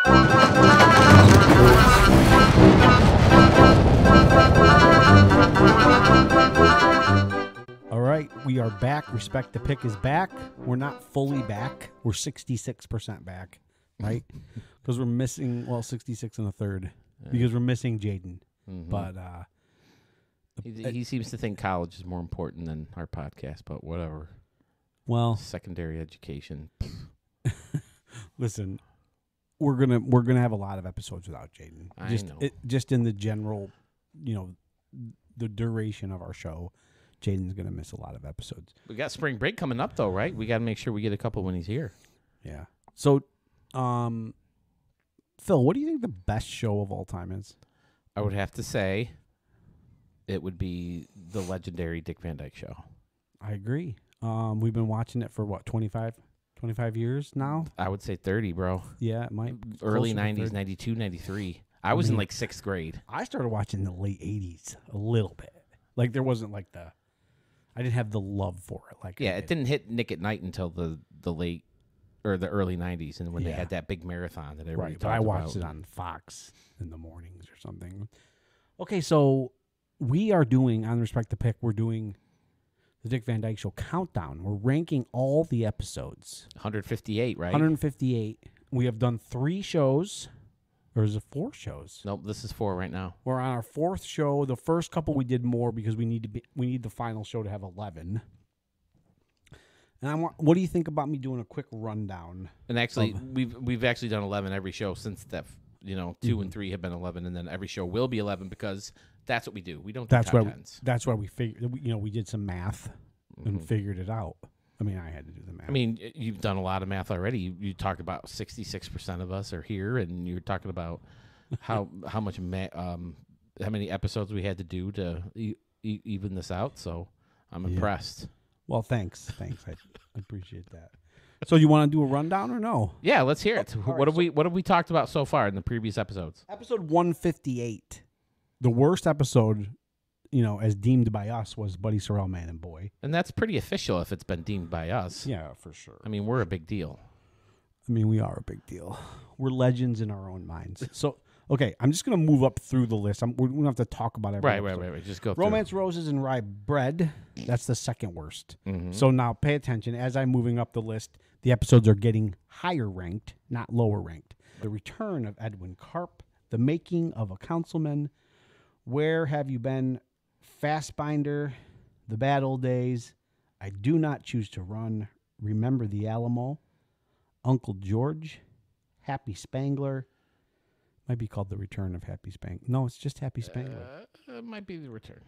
All right, we are back. Respect the Pick is back. We're not fully back. We're 66% back, right? Because we're missing, 66 and a third. Because we're missing Jaden. Mm-hmm. But he seems to think college is more important than our podcast, but whatever. Well, secondary education. Listen, we're gonna have a lot of episodes without Jaden. I know. Just in the general, the duration of our show, Jaden's gonna miss a lot of episodes. We got spring break coming up, though, right? We got to make sure we get a couple when he's here. Yeah. So, Phil, what do you think the best show of all time is? I would have to say it would be the legendary Dick Van Dyke Show. I agree. We've been watching it for, 25 years now? I would say 30, bro. Yeah, it might. Early 90s, 92, 93. I was in, 6th grade. I started watching in the late 80s a little bit. Like, there wasn't, I didn't have the love for it. Yeah, it didn't hit Nick at Night until the late or the early 90s, and when they had that big marathon that everybody talked about. I watched it on Fox in the mornings or something. Okay, so we are doing, on Respect the Pick, we're doing the Dick Van Dyke Show countdown. We're ranking all the episodes. 158, right? 158. We have done 3 shows. Or is it 4 shows? Nope, this is 4 right now. We're on our 4th show. The first couple we did more because we need the final show to have 11. And what do you think about me doing a quick rundown? And actually, we've actually done 11 every show since that. 2 and 3 have been 11, and then every show will be 11 because that's what we do. We don't do top tens. That's why we figured. We did some math and figured it out. I mean, I had to do the math. I mean, you've done a lot of math already. You talked about 66% of us are here, and you're talking about how many episodes we had to do to even this out. So I'm impressed. Well, thanks. I appreciate that. So you want to do a rundown or no? Yeah, let's hear it. What have we talked about so far in the previous episodes? Episode 158, the worst episode, as deemed by us, was Buddy Sorrell, Man and Boy. And that's pretty official if it's been deemed by us. Yeah, for sure. I mean, we're a big deal. I mean, we are a big deal. We're legends in our own minds. So, okay, I'm just going to move up through the list. We don't have to talk about every Right. Just go Romance, through. Roses, and Rye Bread. That's the second worst. Mm-hmm. So now pay attention. As I'm moving up the list, the episodes are getting higher ranked, not lower ranked. The Return of Edwin Karp, The Making of a Councilman, Where Have You Been, Fastbinder, The Bad Old Days, I Do Not Choose to Run, Remember the Alamo, Uncle George, Happy Spangler. Might be called The Return of Happy Spangler. No, it's just Happy Spangler. It might be The Return.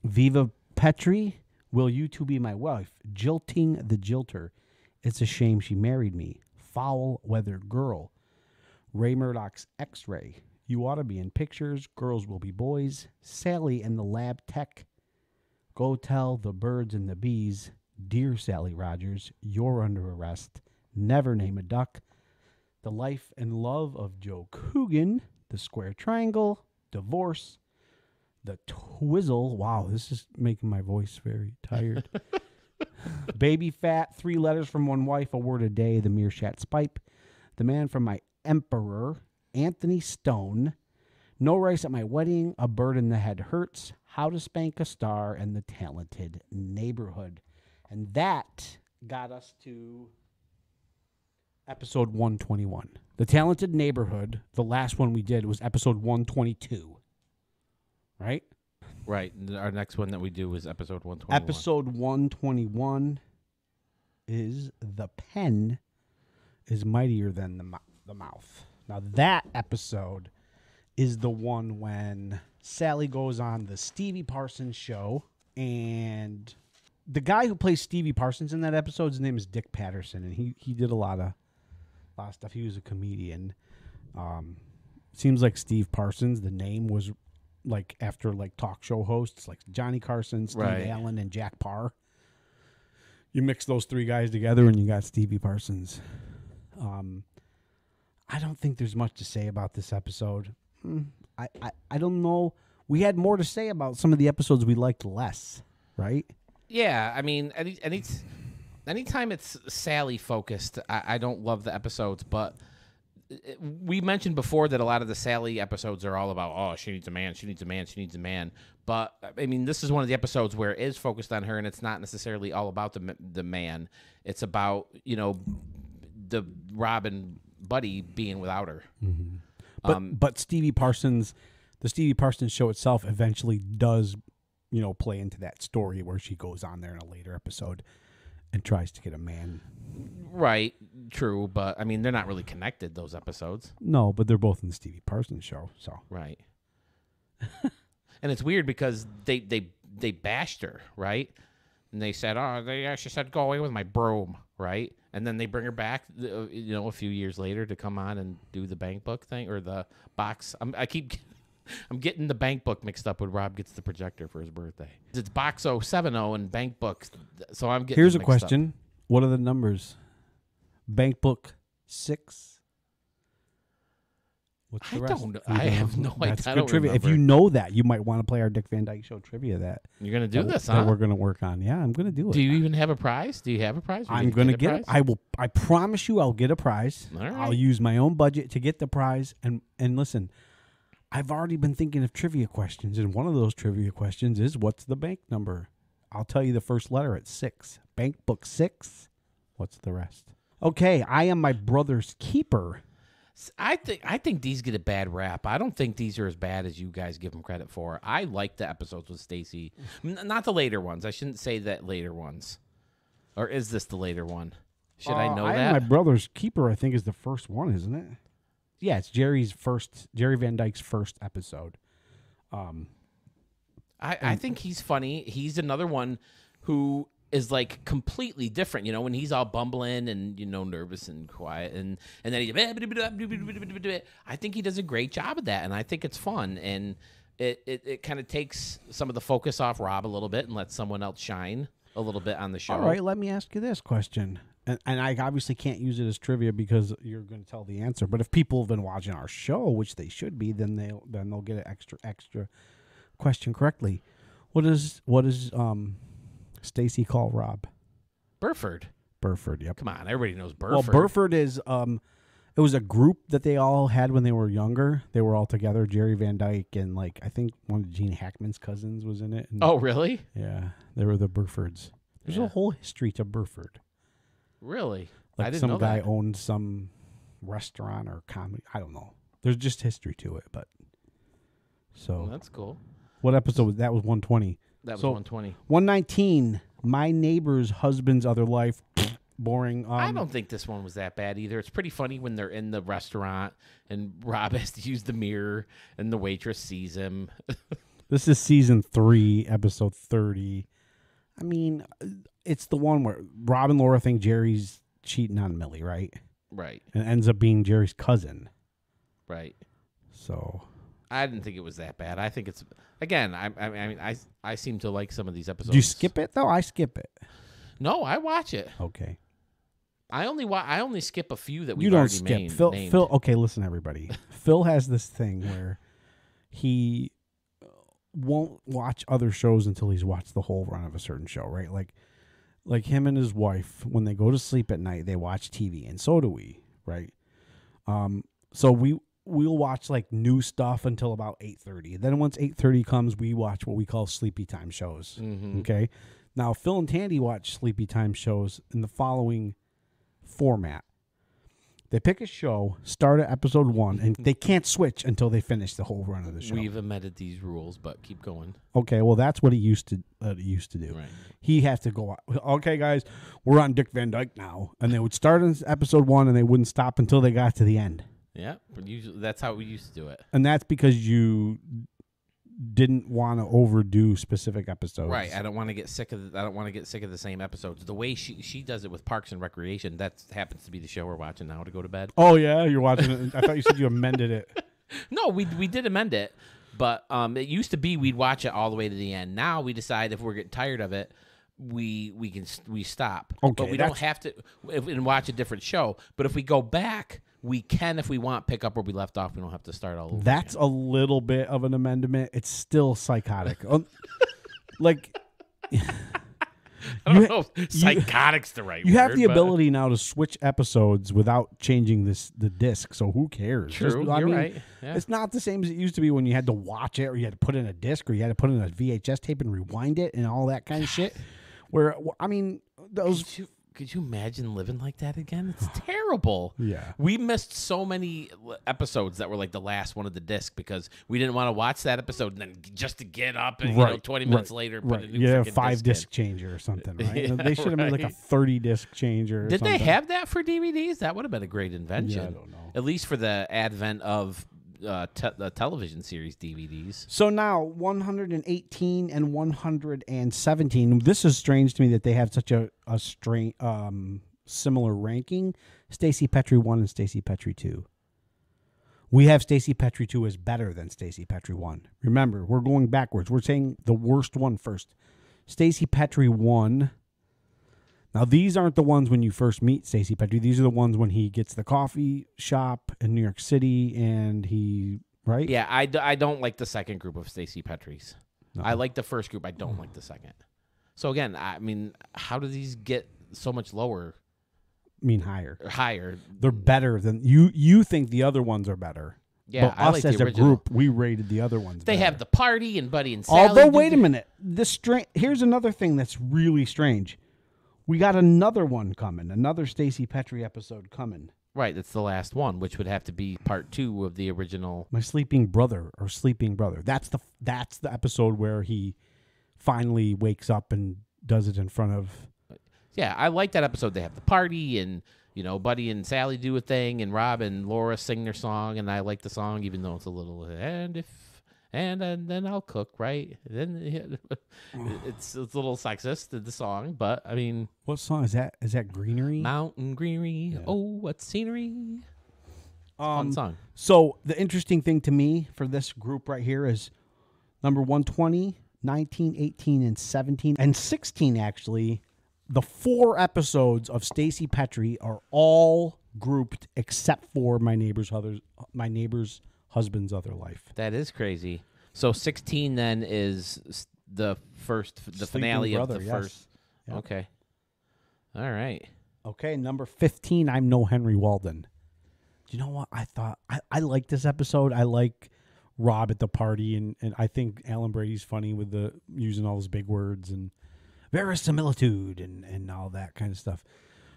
Viva Petri, Will You Two Be My Wife, Jilting the Jilter, It's a Shame She Married Me, Foul Weather Girl, Ray Murdoch's X-Ray, You Ought to Be in Pictures, Girls Will Be Boys, Sally and the Lab Tech, Go Tell the Birds and the Bees, Dear Sally Rogers, You're Under Arrest, Never Name a Duck, The Life and Love of Joe Coogan, The Square Triangle, Divorce, The Twizzle. Wow, this is making my voice very tired. Baby Fat, 3 Letters from One Wife, A Word a Day, The Meerschatz's Pipe, The Man from My Emperor, Anthony Stone, No Rice at My Wedding, A Bird in the Head Hurts, How to Spank a Star, and The Talented Neighborhood. And that got us to episode 121. The Talented Neighborhood, the last one we did, was episode 122. Right? Right. Our next one that we do is episode 121. Episode 121 is The Pen is Mightier Than the Mouth. Now, that episode is the one when Sally goes on the Stevie Parsons show, and the guy who plays Stevie Parsons in that episode, his name is Dick Patterson, and he did a lot of stuff. He was a comedian. Seems like Steve Parsons, the name was after talk show hosts like Johnny Carson, Steve Allen, and Jack Parr. You mix those 3 guys together and you got Stevie Parsons. I don't think there's much to say about this episode. I don't know. We had more to say about some of the episodes we liked less, right? Yeah, I mean, anytime it's Sally focused, I don't love the episodes, but we mentioned before that a lot of the Sally episodes are all about, oh, she needs a man, she needs a man, she needs a man. But I mean, this is one of the episodes where it is focused on her, and it's not necessarily all about the man. It's about, you know, the Rob and Buddy being without her. Mm-hmm. But Stevie Parsons, the Stevie Parsons show itself eventually does, you know, play into that story where she goes on there in a later episode and tries to get a man. Right, true, but I mean, they're not really connected, those episodes. No, but they're both in the Stevie Parsons show, so. Right. And it's weird because they bashed her, right? And they said, she said, go away with my broom, right? And then they bring her back, you know, a few years later to come on and do the bank book thing or the box. I'm getting the bank book mixed up when Rob gets the projector for his birthday. It's box 070 and bank book, so I'm getting. Here's a question: up. What are the numbers? Bank book 6. What's the rest? Don't know. I have no idea. That's good trivia. If you know that, you might want to play our Dick Van Dyke Show trivia. That you're gonna do this, huh? That we're gonna work on. Yeah, I'm gonna do it. Do you even have a prize? Do you have a prize? I'm gonna get it. I will. I promise you, I'll get a prize. All right. I'll use my own budget to get the prize. And listen, I've already been thinking of trivia questions, and one of those trivia questions is, "What's the bank number?" I'll tell you the first letter. It's 6. Bank book 6. What's the rest? Okay, I am my brother's keeper. I think these get a bad rap. I don't think these are as bad as you guys give them credit for. I like the episodes with Stacy. Not the later ones. I shouldn't say that later ones. Or is this the later one? Should I know that? My brother's keeper, I think, is the first one, isn't it? Yeah, it's Jerry Van Dyke's first episode. I think he's funny. He's another one who is like completely different, you know, when he's all bumbling and, you know, nervous and quiet and then he's I think he does a great job of that, and I think it's fun, and it kind of takes some of the focus off Rob a little bit and lets someone else shine a little bit on the show. All right, let me ask you this question. And I obviously can't use it as trivia because you're going to tell the answer, but if people have been watching our show, which they should be, then they'll get an extra question correctly. What is Stacy call Rob? Burford. Burford, yep. Come on, everybody knows Burford. Well, Burford is it was a group that they all had when they were younger. They were all together, Jerry Van Dyke and like I think one of Gene Hackman's cousins was in it. And, oh, really? Yeah, they were the Burfords. There's a whole history to Burford. Really? Like I didn't some know guy that. owned some restaurant or comedy. I don't know. There's just history to it, but so Well, that's cool. What episode was that? Was 120. That was 120. 119. My neighbor's husband's other life. Boring. I don't think this one was that bad either. It's pretty funny when they're in the restaurant and Rob has to use the mirror and the waitress sees him. This is season 3, episode 30. I mean, it's the one where Rob and Laura think Jerry's cheating on Millie, right? Right. And it ends up being Jerry's cousin. Right. So I didn't think it was that bad. I think it's again. I seem to like some of these episodes. Do you skip it though? I skip it. No, I watch it. Okay. I only skip a few that we You don't already skip. named. Phil. Okay, listen, everybody. Phil has this thing where he won't watch other shows until he's watched the whole run of a certain show, right? Like him and his wife, when they go to sleep at night, they watch TV, and so do we, right? So we'll watch like new stuff until about 8:30. Then once 8:30 comes, we watch what we call sleepy time shows. Mm-hmm. Okay. Now Phil and Tandy watch sleepy time shows in the following format. They pick a show, start at episode 1, and they can't switch until they finish the whole run of the show. We've amended these rules, but keep going. Okay, well that's what he used to do. Right. He has to go. Okay, guys, we're on Dick Van Dyke now, and they would start in episode 1, and they wouldn't stop until they got to the end. Yeah, but usually that's how we used to do it. And that's because you didn't want to overdo specific episodes. Right. I don't want to get sick of the same episodes. The way she does it with Parks and Recreation, that happens to be the show we're watching now to go to bed. Oh yeah, you're watching it. I thought you said you amended it. No, we did amend it, but it used to be we'd watch it all the way to the end. Now we decide if we're getting tired of it, we stop. Okay, but we don't have to and watch a different show. But if we go back, we can, if we want, pick up where we left off. We don't have to start all over. That's again. a little bit of an amendment. It's still psychotic. Like, I don't know if psychotic's the right word. You have the but- ability now to switch episodes without changing the disc, so who cares? True, I you're mean, right. Yeah. It's not the same as it used to be when you had to watch it, or you had to put in a disc, or you had to put in a VHS tape and rewind it and all that kind of shit. Where, I mean, those... Could you imagine living like that again? It's terrible. Yeah. We missed so many episodes that were like the last one of the disc because we didn't want to watch that episode and then just to get up and 20 minutes later put a new yeah, freaking 5 disc in. changer or something, right? Yeah, They should have made like a 30 disc changer. Or Did something. they have that for DVDs? That would have been a great invention. Yeah, I don't know. At least for the advent of the television series DVDs. So now 118 and 117. This is strange to me that they have such a similar ranking. Stacey Petrie 1 and Stacey Petrie 2. We have Stacey Petrie 2 is better than Stacey Petrie 1. Remember, we're going backwards. We're saying the worst one first. Stacey Petrie 1. Now, these aren't the ones when you first meet Stacey Petrie. These are the ones when he gets the coffee shop in New York City and he, right? Yeah, I don't like the second group of Stacey Petries. No. I like the first group. I don't like the second. So, again, I mean, how do these get so much lower? I mean, higher. Or higher? They're better than you think the other ones are better. Yeah, but I us like as the a original. group, we rated the other ones. They better. have the party and Buddy and Sally. Although, do wait the- a minute. Here's another thing that's really strange. We got another one coming. Another Stacey Petrie episode coming. Right, that's the last one, which would have to be part 2 of the original. My sleeping brother. That's the episode where he finally wakes up and does it in front of. Yeah, I like that episode. They have the party and, Buddy and Sally do a thing and Rob and Laura sing their song. And I like the song, even though it's a little, and then I'll cook, right? Then it's a little sexist, the song. But, I mean. What song is that? Is that Greenery? Mountain Greenery. Yeah. Oh, what scenery. Fun song. So the interesting thing to me for this group right here is number 120, 19, 18, and 17, and 16 actually. The 4 episodes of Stacey Petrie are all grouped except for My Neighbor's Husband's Other Life. That is crazy. So 16 then is the Sleeping finale Brother, of the yes. first. Yep. Okay. All right. Okay, number 15, I'm No Henry Walden. Do you know what? I like this episode. I like Rob at the party, and I think Alan Brady's funny with the using all those big words and verisimilitude and all that kind of stuff.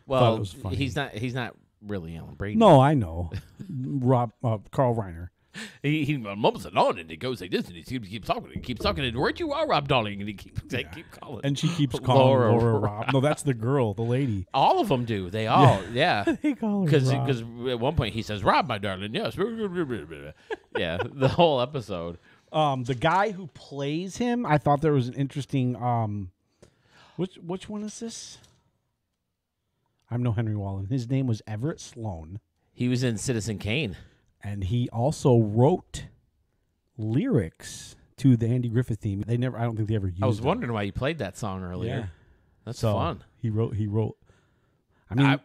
Well, it was funny. he's not really Alan Brady. No, I know. Carl Reiner. He mumbles it on and he goes like this and he keeps talking and weren't you are Rob Darling and he keeps calling. And she keeps calling Laura Rob. Rob. No, that's the girl, the lady. All of them do. They all, yeah. They call her Because Rob. at one point he says, Rob, my darling, yes. Yeah, the whole episode. The guy who plays him, I thought there was an interesting. Which one is this? I'm No Henry Walden. His name was Everett Sloan, He was in Citizen Kane. and he also wrote lyrics to the Andy Griffith theme. I don't think they ever used. I was them. wondering why you played that song earlier. Yeah. That's So, fun. He wrote. I mean,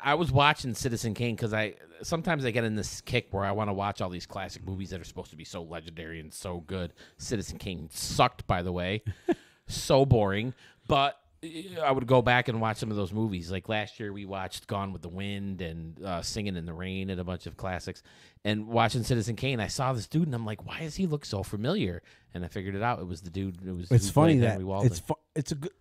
I was watching Citizen Kane because sometimes I get in this kick where I want to watch all these classic movies that are supposed to be so legendary and so good. Citizen Kane sucked, by the way. So boring. But I would go back and watch some of those movies. Like last year we watched Gone with the Wind and Singing in the Rain and a bunch of classics. And watching Citizen Kane, I saw this dude and I'm like, why does he look so familiar? And I figured it out. It was the dude. it's funny that Henry Walden.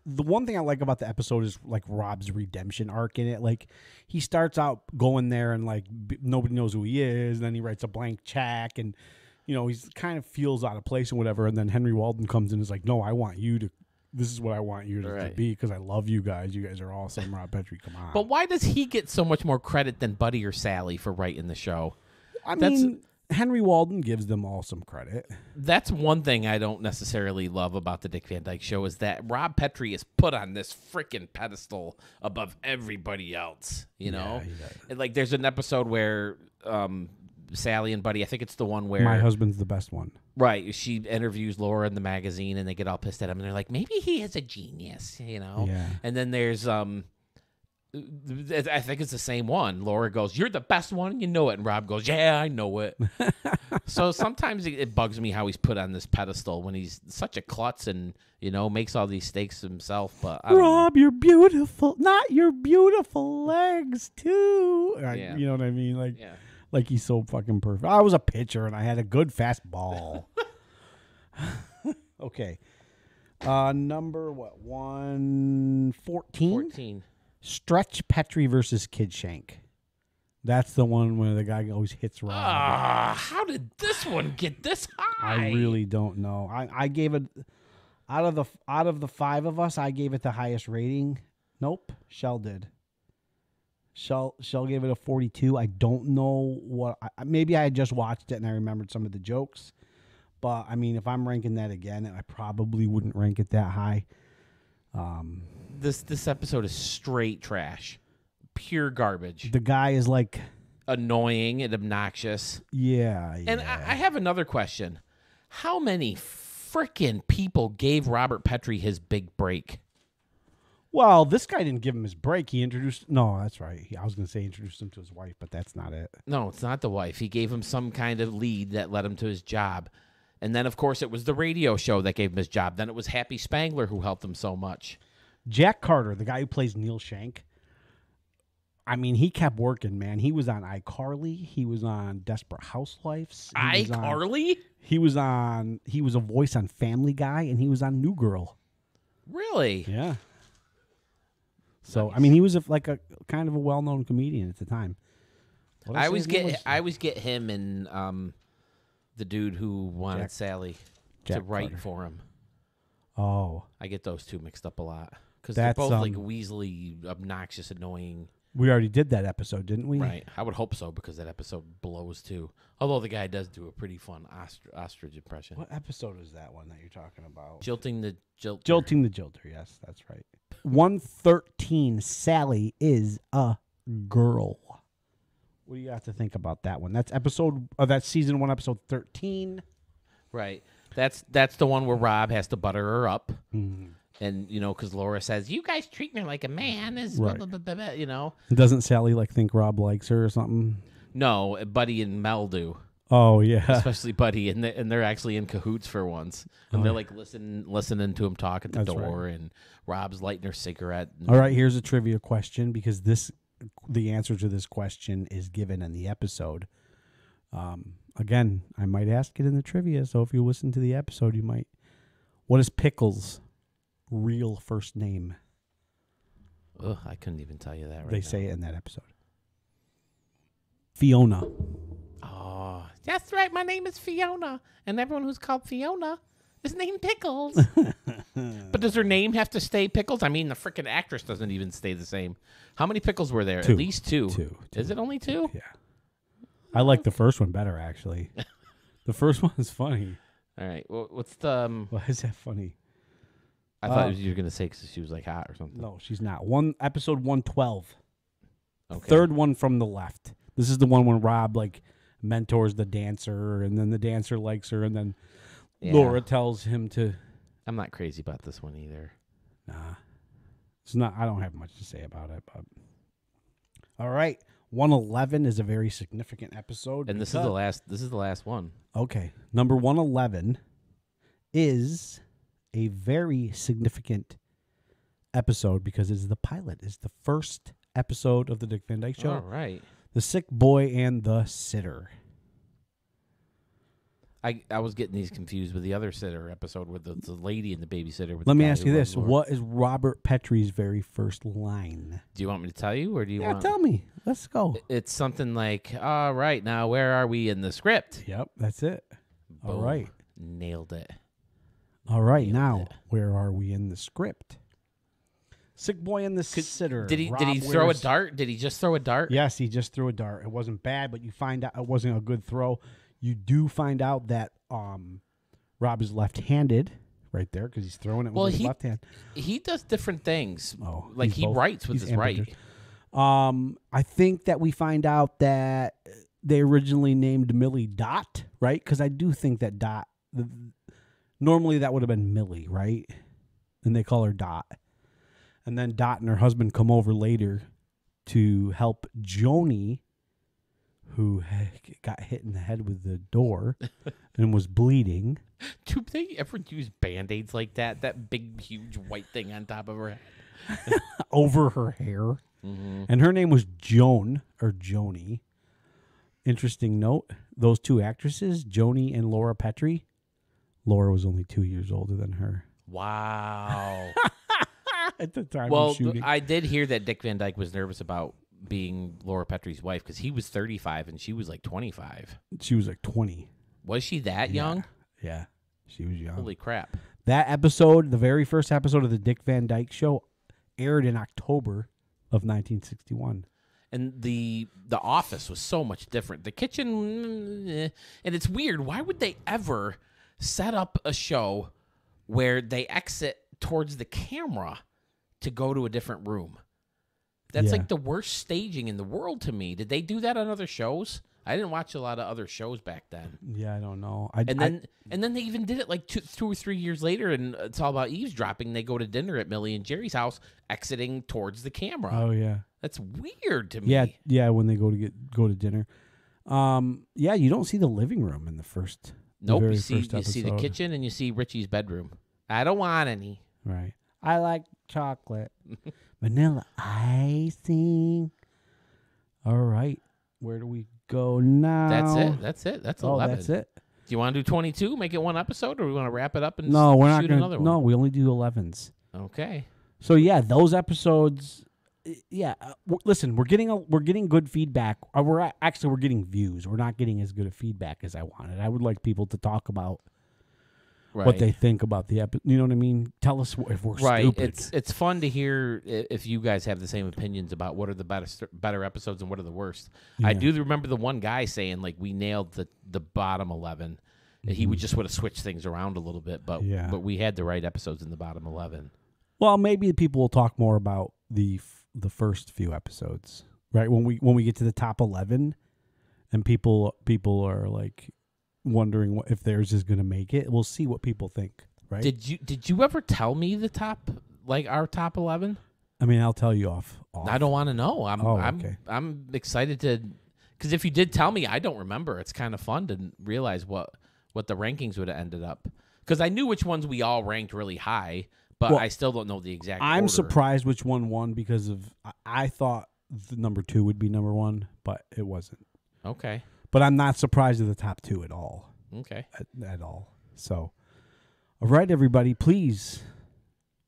the one thing I like about the episode is like Rob's redemption arc in it. Like he starts out going there and like nobody knows who he is. And then he writes a blank check and he's kind of feels out of place and whatever. And then Henry Walden comes in and is like, no, I want you to. This is what I want you to be because I love you guys. You guys are awesome. Rob Petrie, come on. But why does he get so much more credit than Buddy or Sally for writing the show? I mean, Henry Walden gives them all some credit. That's one thing I don't necessarily love about the Dick Van Dyke Show is that Rob Petrie is put on this freaking pedestal above everybody else. You know, and like there's an episode where Sally and Buddy, I think it's the one where My Husband's the best one. Right, she interviews Laura in the magazine, and they get all pissed at him, and they're like, "Maybe he is a genius," Yeah. And then there's I think it's the same one. Laura goes, "You're the best one, you know it," and Rob goes, "Yeah, I know it." So sometimes it bugs me how he's put on this pedestal when he's such a klutz and makes all these steaks himself. But I don't know. Rob, you're beautiful. Not your beautiful legs too. Yeah. You know what I mean? Like, Yeah. like he's so fucking perfect. I was a pitcher and I had a good fastball. Okay. Number 114? 14. Stretch Petrie versus Kid Shank. That's the one where the guy always hits Rob. How did this one get this high? I really don't know. I gave it out of the 5 of us, I gave it the highest rating. Nope, Shell did. Shell gave it a 42. I don't know what. Maybe I had just watched it and I remembered some of the jokes. But I mean, if I'm ranking that again, I probably wouldn't rank it that high. This episode is straight trash, pure garbage. The guy is like Annoying and obnoxious. Yeah. And I have another question: how many frickin' people gave Robert Petrie his big break? Well, this guy didn't give him his break. He introduced. No, that's right. I was going to say introduced him to his wife, but that's not it. No, it's not the wife. He gave him some kind of lead that led him to his job. And then, of course, it was the radio show that gave him his job. Then it was Happy Spangler who helped him so much. Jack Carter, the guy who plays Neil Shank, I mean, he kept working, man. He was on iCarly. He was on Desperate Housewives. iCarly? He was a voice on Family Guy, and he was on New Girl. Really? Yeah. So, Nice. I mean, he was a kind of a well-known comedian at the time. I always get him and the dude who wanted Sally to Jack write Carter. for him. Oh. I get those two mixed up a lot because they're That's, both like weaselly, obnoxious, annoying. We already did that episode, didn't we? Right. I would hope so because that episode blows too. Although the guy does do a pretty fun ostrich impression. What episode is that one that you're talking about? Jilting the Jilter. Jilting the Jilter, yes, that's right. 113, Sally is a girl. What do you have to think about that one? That's that's season 1, episode 13. Right. That's the one where Rob has to butter her up. Mm-hmm. And, because Laura says, "You guys treat me like a man." Right. Blah, blah, blah, blah, Doesn't Sally think Rob likes her or something? No, Buddy and Mel do. Oh, yeah. Especially Buddy, and they're actually in cahoots for once. And they're like listening to him talk at the door, and Rob's lighting her cigarette. All right, here's a trivia question because the answer to this question is given in the episode. Again, I might ask it in the trivia, so if you listen to the episode, you might. What is Pickles' real first name? Ugh, I couldn't even tell you that right now. They say it in that episode. Fiona. Oh, that's right. My name is Fiona, and everyone who's called Fiona is named Pickles. But does her name have to stay Pickles? I mean, the freaking actress doesn't even stay the same. How many Pickles were there? 2. At least 2. 2. Is it only 2? Yeah. I like the first one better, actually. The first one is funny. All right. Well, what's the... Why is that funny? I thought you were going to say because she was hot or something. No, she's not. Episode 112. Okay. Third one from the left. This is the one when Rob mentors the dancer, and then the dancer likes her, and then Laura tells him to. I'm not crazy about this one either. Nah, it's not. I don't have much to say about it, but all right. 111 is a very significant episode, and this is the last. This is the last one. Okay, number 111 is a very significant episode because it's the pilot. It's the first episode of the Dick Van Dyke Show. All right. The Sick Boy and the Sitter. I was getting these confused with the other sitter episode with the lady and the babysitter. With Let the me guy ask who you loves this. Laura. What is Robert Petrie's very first line? Do you want me to tell you, or do you want... tell me. Let's go. It's something like, all right, now where are we in the script? Yep, that's it. All Boom. right. Nailed it. All right, Nailed now, it. where are we in the script? Sick Boy and the Sitter. Did he Rob throw a wears- dart? Did he just throw a dart? Yes, he just threw a dart. It wasn't bad, but you find out it wasn't a good throw. You do find out that Rob is left-handed right there because he's throwing it with his left hand. He does different things. Oh, like he's he both- writes with he's his right. ambidextrous. I think that we find out that they originally named Millie Dot, right? Because I do think that Dot, normally that would have been Millie, right? And they call her Dot. And then Dot and her husband come over later to help Joni, who got hit in the head with the door and was bleeding. Do they ever use Band-Aids like that? That big, huge white thing on top of her head? Over her hair. Mm-hmm. And her name was Joan, or Joni. Interesting note, those two actresses, Joni and Laura Petrie, Laura was only 2 years older than her. Wow. At the time Well, of shooting. I did hear that Dick Van Dyke was nervous about being Laura Petrie's wife because he was 35 and she was like 25. She was like 20. Was she that young? Yeah, she was young. Holy crap. That episode, the very first episode of the Dick Van Dyke Show, aired in October of 1961. And the office was so much different. The kitchen, and it's weird. Why would they ever set up a show where they exit towards the camera to go to a different room? That's like the worst staging in the world to me. Did they do that on other shows? I didn't watch a lot of other shows back then. Yeah, I don't know. And then they even did it like 2 or 3 years later, and it's all about eavesdropping. They go to dinner at Millie and Jerry's house, exiting towards the camera. Oh yeah, That's weird to me. Yeah. When they go to dinner, yeah, you don't see the living room in the first. Nope. The You very see first the episode. kitchen and you see Richie's bedroom. I don't want any. Right. I like chocolate, vanilla icing. All right, where do we go now? That's it. That's 11. That's it. Do you want to do 22? Make it one episode, or we want to wrap it up and No, we're not shoot going another to. one? No, we only do 11s. Okay. So yeah, those episodes. Yeah, listen, we're getting good feedback. We're getting views. We're not getting as good a feedback as I wanted. I would like people to talk about what they think about the episode. You know what I mean? Tell us if we're stupid. It's fun to hear if you guys have the same opinions about what are the better episodes and what are the worst. Yeah. I do remember the one guy saying like we nailed the bottom 11. He would just would have switched things around a little bit, but we had the right episodes in the bottom 11. Well, maybe people will talk more about the first few episodes, right? When we get to the top 11, and people are like wondering if theirs is going to make it. We'll see what people think, right? Did you ever tell me the top, like our top 11? I mean, I'll tell you off. I don't want to know. Okay. I'm excited to, because if you did tell me, I don't remember. It's kind of fun to realize what the rankings would have ended up. Because I knew which ones we all ranked really high, but I still don't know the exact I'm order. surprised which one won because of I thought the number 2 would be number 1, but it wasn't. Okay. But I'm not surprised at the top 2 at all. Okay. At all. So, all right, everybody, please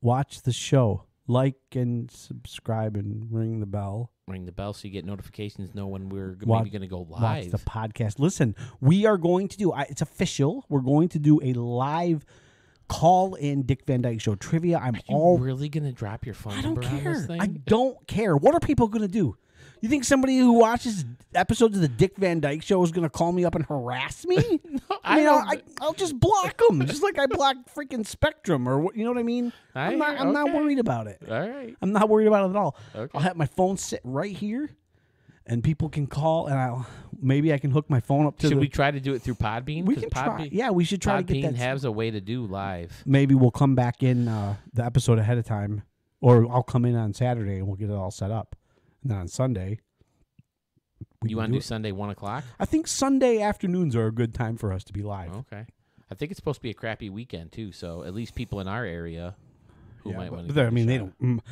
watch the show. Like and subscribe and ring the bell. Ring the bell so you get notifications, know when we're maybe going to go Watch live. the podcast. Listen, we are going to do, it's official, we're going to do a live call-in Dick Van Dyke Show trivia. Are you really going to drop your phone number on this thing? I don't care. What are people going to do? You think somebody who watches episodes of the Dick Van Dyke Show is going to call me up and harass me? No, I'll just block them, just like I blocked freaking Spectrum or what. You know what I mean? I'm not worried about it. All right. I'm not worried about it at all. Okay. I'll have my phone sit right here, and people can call, and maybe I can hook my phone up to. Should we try to do it through Podbean? We can try. Yeah, we should try to get that. Podbean has a way to do live. Maybe we'll come back in the episode ahead of time, or I'll come in on Saturday and we'll get it all set up. And then on Sunday, You want to do Sunday 1 o'clock? I think Sunday afternoons are a good time for us to be live. Okay. I think it's supposed to be a crappy weekend too, so at least people in our area who might want to. But I mean, they don't.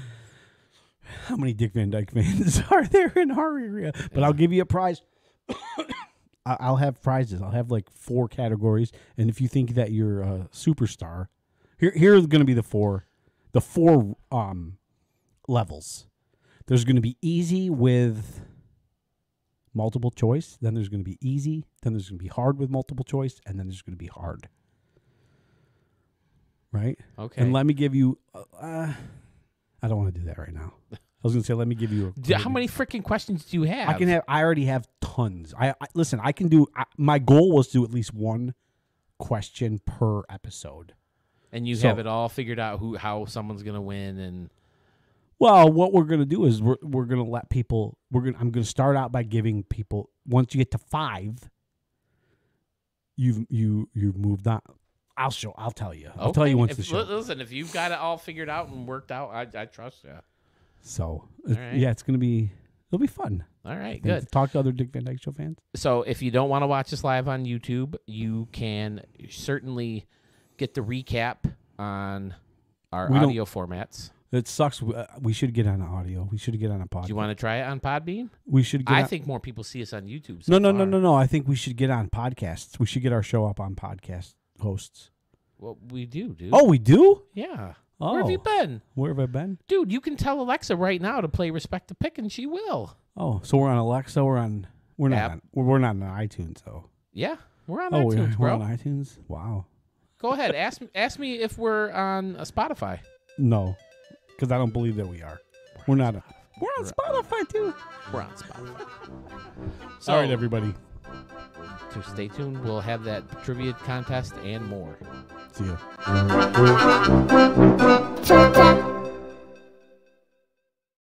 How many Dick Van Dyke fans are there in our area? But I'll give you a prize. I'll have prizes. I'll have like 4 categories, and if you think that you're a superstar, here are going to be the four levels. There's going to be easy with multiple choice. Then there's going to be easy. Then there's going to be hard with multiple choice, and then there's going to be hard. Right? Okay. And let me give you. I don't want to do that right now. I was going to say, let me give you. How many freaking questions do you have? I already have tons. Listen. I can do. My goal was to do at least 1 question per episode. And you have it all figured out how someone's going to win and. Well, what we're going to do is we're going to let people. I'm going to start out by giving people. Once you get to 5, you've moved on. I'll tell you. I'll tell you once the show. Listen, if you've got it all figured out and worked out, I trust you. So right. yeah, it's going to be It'll be fun. All right, And good. Talk to other Dick Van Dyke Show fans. So if you don't want to watch us live on YouTube, you can certainly get the recap on our audio formats. It sucks. We should get on audio. We should get on a podcast. Do you want to try it on Podbean? We should. I think more people see us on YouTube. No. I think we should get on podcasts. We should get our show up on podcast hosts. Well, we do, dude. Oh, we do? Yeah. Oh. Where have you been? Where have I been? Dude, you can tell Alexa right now to play Respect the Pick, and she will. Oh, so we're on Alexa. We're not App. we're not on iTunes though. Yeah, we're on Oh, iTunes, we're bro. on iTunes. Wow. Go ahead. Ask me if we're on Spotify. No, because I don't believe that we are. We're not. We're on Spotify too. We're on Spotify. All right, everybody. So stay tuned. We'll have that trivia contest and more. See ya.